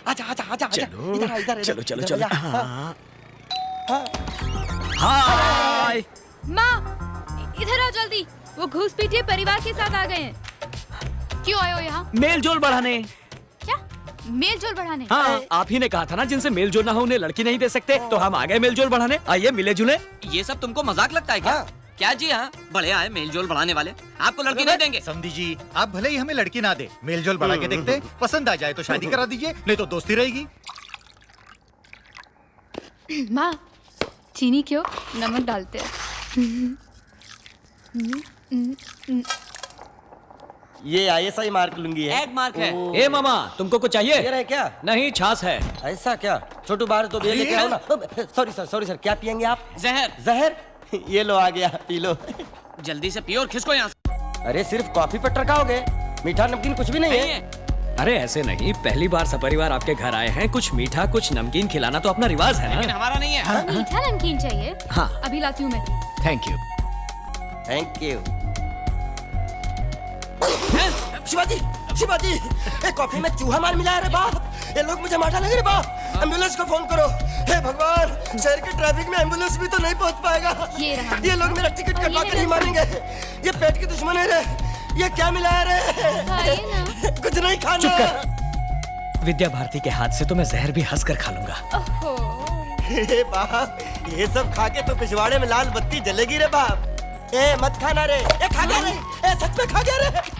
आजा आजा आजा आजा चलो, इधर आ, इधर चलो चलो इधर चलो। आ, हाँ। हाँ। हाय। माँ इधर आओ जल्दी, वो घुसपैठिए परिवार के साथ आ गए हैं। क्यों आए हो यहाँ? मेल जोल बढ़ाने। क्या मेल जोल बढ़ाने? हाँ, आप ही ने कहा था ना जिनसे मेल जोल ना हो उन्हें लड़की नहीं दे सकते, तो हम आ गए मेल जोल बढ़ाने। आइए मिले जुले। ये सब तुमको मजाक लगता है क्या? हाँ। क्या जी हाँ, बड़े आए मेलजोल बढ़ाने वाले, आपको लड़की नहीं देंगे। समधी जी, आप भले ही हमें लड़की ना दे, मेलजोल बढ़ा के देखते, पसंद आ जाए तो शादी करा दीजिए, नहीं तो दोस्ती रहेगी। माँ चीनी क्यों, नमक डालते हैं। ये ISI मार्क लूंगी है। एक मार्क है। ए मामा, तुमको कुछ चाहिए? ये रहे क्या? नहीं, छाछ है। ऐसा क्या? छोटू बाहर तो ये लेके आओ ना। सॉरी सर, क्या पियेंगे आप? जहर। जहर? ये लो आ गया, पी लो। जल्दी से पियो और खिसको यहाँ से। अरे सिर्फ कॉफी पर टरकाओगे, मीठा नमकीन कुछ भी नहीं नहीं है। है। अरे ऐसे नहीं, पहली बार सपरिवार आपके घर आए हैं, कुछ मीठा कुछ नमकीन खिलाना तो अपना रिवाज है लेकिन ना। हमारा नहीं है। मीठा नमकीन चाहिए? हाँ। अभी लाती हूँ मैं। Thank you. Thank you. Shivaji, Shivaji, ये कॉफी में चूहा मार मिला है रे बाप। ये लोग मुझे मार डालेंगे रे बाप। एम्बुलेंस को फोन करो। हे भगवान, शहर के ट्रैफिक में एम्बुलेंस भी तो नहीं पहुंच पाएगा। ये रहा। ये लोग मेरा टिकट कटवा कर ही मारेंगे। ये पेट के दुश्मन है रे। ये क्या मिला है रे? खाइए ना। कुछ नहीं खाना। चुप कर। विद्या भारती के हाथ से तो मैं जहर भी हंस कर खा लूंगा। ओहो। हे बाप, ये सब खा के तो पिछवाड़े में लाल बत्ती जलेगी रे बाप। ए मत खाना रे। ए खा गया रे। ए सच में खा गया रे।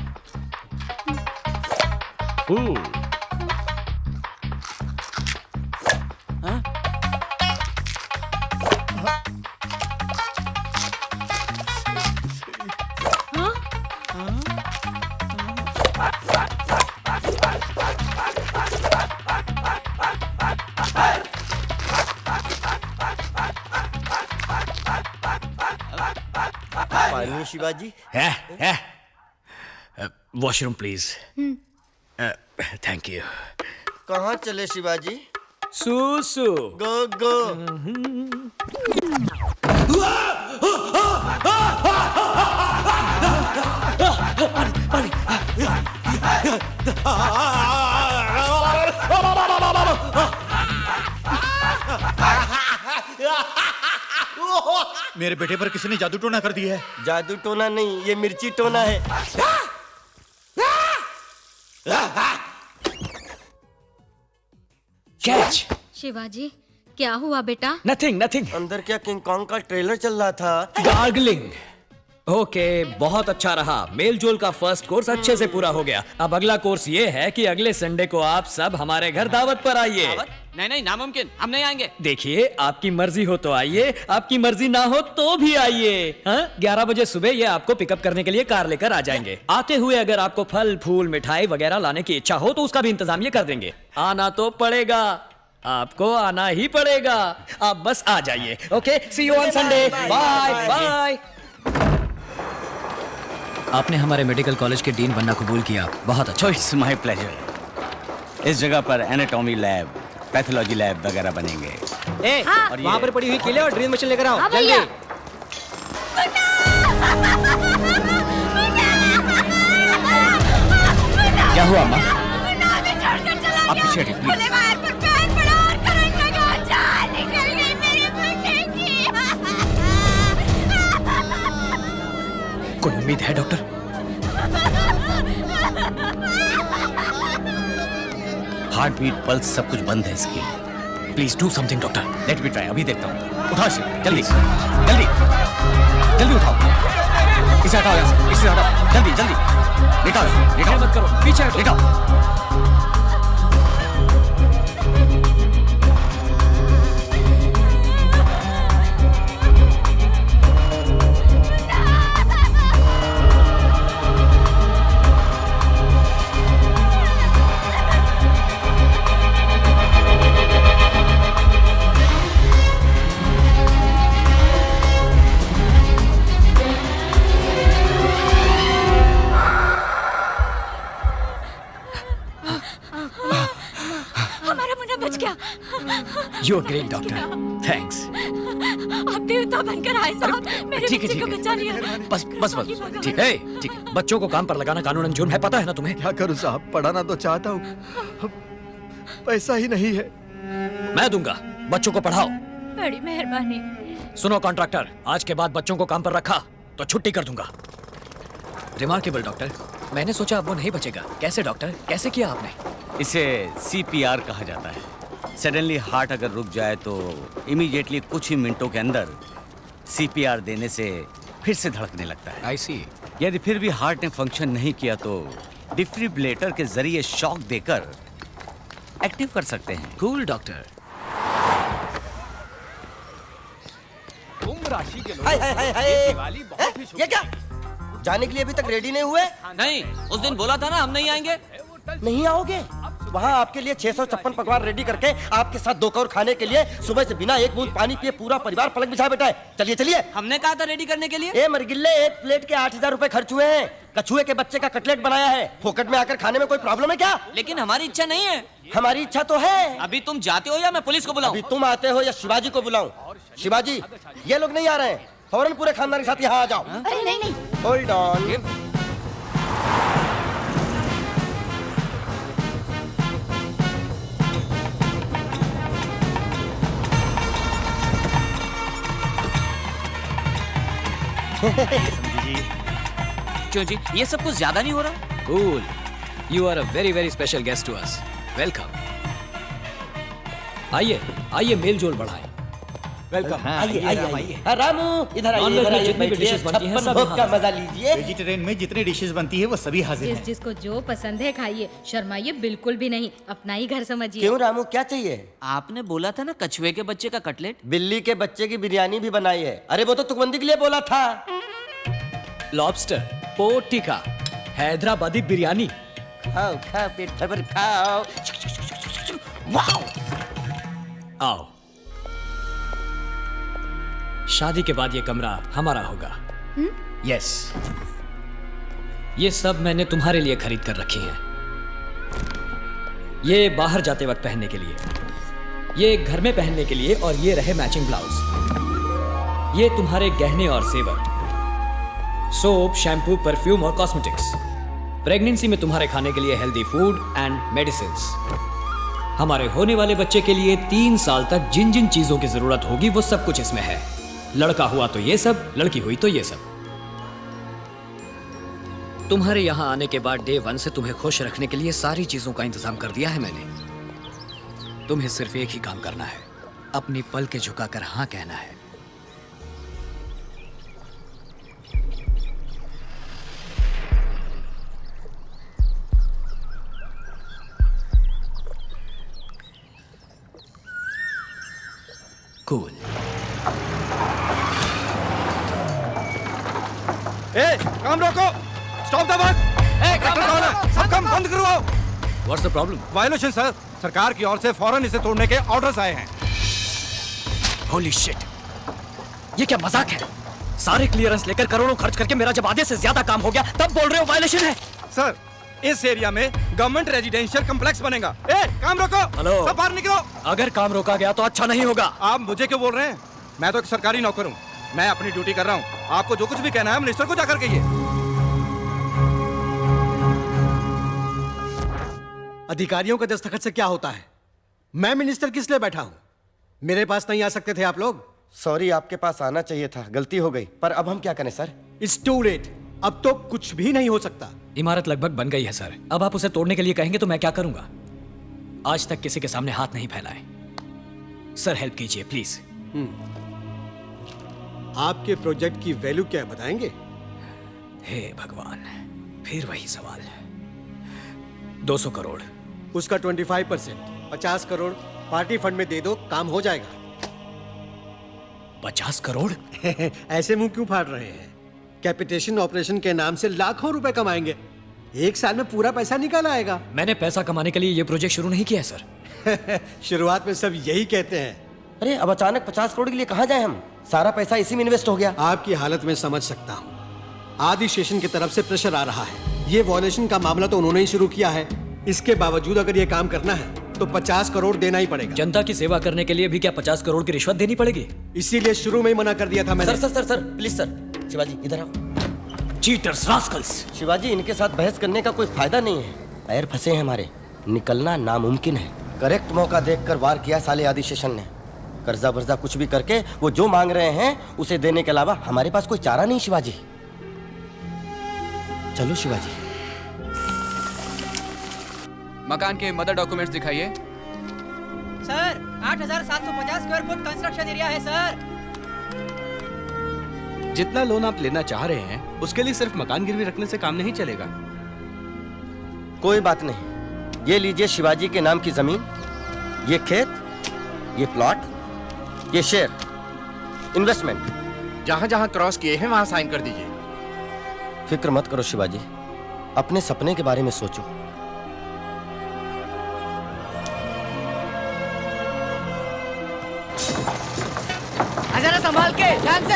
पानी शिवाजी। है। Washroom please. Thank you. कहाँ चले शिवाजी? सुसु। गो गो। मेरे बेटे पर किसी ने जादू टोना कर दिया है। जादू टोना नहीं, ये मिर्ची टोना है। कैच। शिवाजी क्या हुआ बेटा? Nothing nothing. अंदर क्या किंग कॉन्ग का ट्रेलर चल रहा था? गार्गलिंग। ओके, बहुत अच्छा रहा। मेल जोल का फर्स्ट कोर्स अच्छे से पूरा हो गया। अब अगला कोर्स ये है कि अगले संडे को आप सब हमारे घर दावत पर आइए। दावत? नहीं नामुमकिन, हम नहीं आएंगे। देखिए, आपकी मर्जी हो तो आइए, आपकी मर्जी ना हो तो भी आइए। 11 बजे सुबह ये आपको पिकअप करने के लिए कार लेकर आ जाएंगे। आते हुए अगर आपको फल फूल मिठाई वगैरह लाने की इच्छा हो तो उसका भी इंतजाम ये कर देंगे। आना तो पड़ेगा, आपको आना ही पड़ेगा। आप बस आ जाइए। Okay, see you on Sunday. Bye bye. आपने हमारे मेडिकल कॉलेज के डीन बनना कबूल किया, बहुत अच्छा। It's my pleasure. इस जगह पर एनाटॉमी लैब, पैथोलॉजी लैब वगैरह बनेंगे। ए, और वहाँ पर पड़ी हुई केले और ड्रिल मशीन लेकर आओ। हाँ भैया। क्या हुआ माँ? आप पीछे हटिए, प्लीज। कोई उम्मीद है डॉक्टर? हार्ट बीट, पल्स सब कुछ बंद है इसकी। Please do something doctor. Let me try, अभी देखता हूँ। उठाओ इसे, जल्दी जल्दी जल्दी उठाओ। इसे हटाओ यहाँ से, इसे हटाओ, जल्दी जल्दी। लेटाओ इसे, लेटाओ। मत करो, पीछे हटो। लेटाओ। You are great doctor, thanks. आप देवता बनकर आए साहब, मेरे ठीक है, बच्चे ठीक को है। बचा लिया। बस बस बस, ठीक है ठीक है। बच्चों को काम पर लगाना कानूनन जुर्म है, पता है ना तुम्हें? क्या करूं साहब, पढ़ाना तो चाहता हूँ। पैसा ही नहीं है। मैं दूंगा, बच्चों को पढ़ाओ। बड़ी मेहरबानी। सुनो कॉन्ट्रैक्टर, आज के बाद बच्चों को काम पर रखा तो छुट्टी कर दूंगा। रिमार्केबल डॉक्टर, मैंने सोचा अब वो नहीं बचेगा। कैसे डॉक्टर, कैसे किया आपने? इसे CPR कहा जाता है। सडनली हार्ट अगर रुक जाए तो इमीडिएटली कुछ ही मिनटों के अंदर CPR देने से फिर से धड़कने लगता है। आई सी। यदि फिर भी हार्ट ने फंक्शन नहीं किया तो डिफिब्रिलेटर के जरिए शॉक देकर एक्टिव कर सकते हैं। Cool doctor. Hi hi hi hi. ये क्या? जाने के लिए अभी तक रेडी नहीं हुए? नहीं, उस दिन बोला था ना हम नहीं आएंगे। नहीं आओगे? वहाँ आपके लिए 656 पकवान रेडी करके आपके साथ 2 कौर खाने के लिए सुबह से बिना एक बूंद पानी पिए पूरा परिवार पलक बिछा बैठा है। चलिए चलिए। हमने कहा था रेडी करने के लिए। ए मरगिल्ले, एक प्लेट के 8000 रुपए खर्च हुए हैं। कछुए के बच्चे का कटलेट बनाया है। फोकट में आकर खाने में कोई प्रॉब्लम है क्या? लेकिन हमारी इच्छा नहीं है। हमारी इच्छा तो है। अभी तुम जाते हो या मैं पुलिस को बुलाऊं? अभी तुम आते हो या शिवाजी को बुलाऊं? शिवाजी, ये लोग नहीं आ रहे हैं। फौरन पूरे खानदान के साथ यहाँ आ जाओ। अरे नहीं नहीं। Hold on. क्यों जी, ये सब कुछ ज्यादा नहीं हो रहा? Cool. You are a very very special guest to us. Welcome. आइए आइए, मेल जोल बढ़ाएं। वेलकम। आइए आइए आइए। हाँ, रामू इधर आइए, नॉनवेज इधर में आइए, जितनी भी बैठिए। dishes बनती हैं, 56 सब भोग यहाँ का हैं। मजा लीजिए। वेजिटेरियन में जितनी डिशेस बनती है वो सभी हाजिर हैं। जिसको जो पसंद है खाइए, शर्माइए बिल्कुल भी नहीं, अपना ही घर समझिए। क्यों रामू, क्या चाहिए? आपने बोला था ना कछुए के बच्चे का कटलेट। बिल्ली के बच्चे की बिरयानी भी बनाई है। अरे वो तो तुकबंदी के लिए बोला था। Lobster, pork tikka, Hyderabadi biryani. खाओ खाओ, पेट भर खाओ। वाओ। आओ। शादी के बाद ये कमरा हमारा होगा। यस। ये सब मैंने तुम्हारे लिए खरीद कर रखी हैं। ये बाहर जाते वक्त पहनने के लिए, ये घर में पहनने के लिए, और ये रहे मैचिंग ब्लाउज। ये तुम्हारे गहने और सेवर, सोप, शैम्पू, परफ्यूम और कॉस्मेटिक्स। प्रेगनेंसी में तुम्हारे खाने के लिए हेल्दी फूड एंड मेडिसिन्स। हमारे होने वाले बच्चे के लिए 3 साल तक जिन जिन चीजों की जरूरत होगी वो सब कुछ इसमें है। लड़का हुआ तो ये सब, लड़की हुई तो ये सब। तुम्हारे यहां आने के बाद डे 1 से तुम्हें खुश रखने के लिए सारी चीजों का इंतजाम कर दिया है मैंने। तुम्हें सिर्फ एक ही काम करना है, अपनी पल के झुकाकर हाँ कहना है। कूल। काम रोको, स्टॉप द वर्क। सब काम बंद करवाओ। What's the problem? Violation sir, सरकार की ओर से फौरन इसे तोड़ने के ऑर्डर्स आए हैं। होली शिट, ये क्या मजाक है? सारे क्लियरेंस लेकर करोड़ों खर्च करके मेरा जब आधे से ज्यादा काम हो गया तब बोल रहे हो वायलेशन है? सर, इस एरिया में गवर्नमेंट रेजिडेंशियल कॉम्प्लेक्स बनेगा। काम रोको। हेलो। सब बाहर निकलो। अगर काम रोका गया तो अच्छा नहीं होगा। आप मुझे क्यों बोल रहे हैं? मैं तो एक सरकारी नौकर हूँ, मैं अपनी ड्यूटी कर रहा हूँ। आपको जो कुछ भी कहना है मिनिस्टर को जाकर कहिए। अधिकारियों के दस्तखत से क्या होता है? मैं मिनिस्टर किस लिए बैठा हूं? मेरे पास नहीं आ सकते थे आप लोग? सॉरी, आपके पास आना चाहिए था, गलती हो गई। पर अब हम क्या करें सर? It's to late. अब तो कुछ भी नहीं हो सकता। इमारत लगभग बन गई है सर। अब आप उसे तोड़ने के लिए कहेंगे तो मैं क्या करूंगा? आज तक किसी के सामने हाथ नहीं फैलाए। सर हेल्प कीजिए प्लीज। आपके प्रोजेक्ट की वैल्यू क्या है बताएंगे? हे भगवान, फिर वही सवाल। 200 करोड़। उसका 25%, 50 करोड़ पार्टी फंड में दे दो, काम हो जाएगा। 50 करोड़? ऐसे मुंह क्यों फाड़ रहे हैं? कैपिटेशन ऑपरेशन के नाम से लाखों रुपए कमाएंगे। 1 साल में पूरा पैसा निकल आएगा। मैंने पैसा कमाने के लिए ये प्रोजेक्ट शुरू नहीं किया है सर। शुरुआत में सब यही कहते हैं। अरे अब अचानक 50 करोड़ के लिए कहाँ जाए हम? सारा पैसा इसी में इन्वेस्ट हो गया। आपकी हालत में समझ सकता हूँ। आदि स्टेशन की तरफ से प्रेशर आ रहा है। ये वॉल्यूशन का मामला तो उन्होंने ही शुरू किया है। इसके बावजूद अगर ये काम करना है तो 50 करोड़ देना ही पड़ेगा। जनता की सेवा करने के लिए भी क्या 50 करोड़ की रिश्वत देनी पड़ेगी? इसीलिए शुरू में ही मना कर दिया था मैंने। Sir please sir. शिवाजी इधर आओ। Cheaters, Rascals. शिवाजी, इनके साथ बहस करने का कोई फायदा नहीं है। पैर फंसे हैं हमारे, निकलना नामुमकिन है। करेक्ट मौका देखकर वार किया साले आदि शेषन ने। कर्जा वर्जा कुछ भी करके वो जो मांग रहे हैं उसे देने के अलावा हमारे पास कोई चारा नहीं शिवाजी। चलो शिवाजी। मकान के मदर डॉक्यूमेंट्स दिखाइए। Sir 8,750 square foot construction area है सर। जितना लोन आप लेना चाह रहे हैं उसके लिए सिर्फ मकान गिरवी रखने से काम नहीं चलेगा। कोई बात नहीं, ये लीजिए शिवाजी के नाम की जमीन, ये खेत, ये प्लॉट, ये शेयर, इन्वेस्टमेंट। जहाँ जहाँ क्रॉस किए हैं वहाँ साइन कर दीजिए। फिक्र मत करो शिवाजी, अपने सपने के बारे में सोचो। जरा संभाल के, ध्यान से।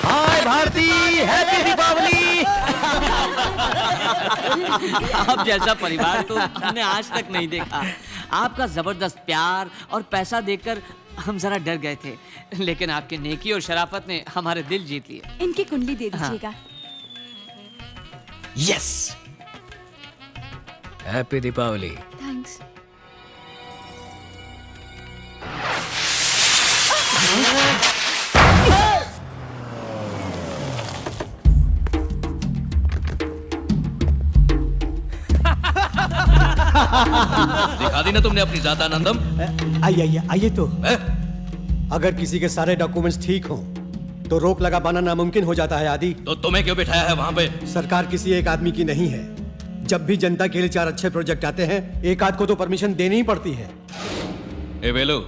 हाय भारती, हैप्पी दीपावली। आप जैसा परिवार तो हमने आज तक नहीं देखा। आपका जबरदस्त प्यार और पैसा देखकर हम जरा डर गए थे, लेकिन आपके नेकी और शराफत ने हमारे दिल जीत लिए। इनकी कुंडली दे दीजिएगा। Yes, happy Deepavali. थैंक्स। दिखा दी ना तुमने अपनी जात आनंदम। आइए आइए आइए। तो अगर किसी के सारे डॉक्यूमेंट्स ठीक हों तो रोक लगा पाना नामुमकिन हो जाता है आदि। तो तुम्हें क्यों बिठाया है वहाँ पे? सरकार किसी एक आदमी की नहीं है। जब भी जनता के लिए 4 अच्छे प्रोजेक्ट आते हैं, एक आध को तो परमिशन देनी ही पड़ती है। ए वेलो,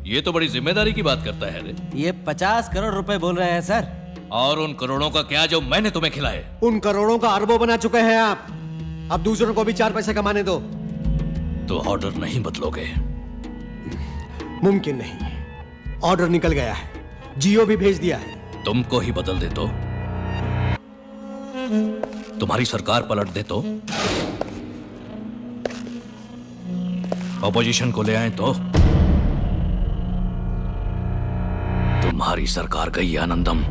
ये तो बड़ी जिम्मेदारी की बात करता है रे। ये 50 करोड़ रुपए बोल रहे हैं सर। और उन करोड़ों का क्या जो मैंने तुम्हें खिलाए? उन करोड़ों का अरबों बना चुके हैं आप। अब दूसरों को भी 4 पैसे कमाने दो। तो ऑर्डर नहीं बदलोगे? मुमकिन नहीं, ऑर्डर निकल गया है, जियो भी भेज दिया है। तुमको ही बदल दे तो? तुम्हारी सरकार पलट दे तो? ऑपोजिशन को ले आए तो? तुम्हारी सरकार गई आनंदम।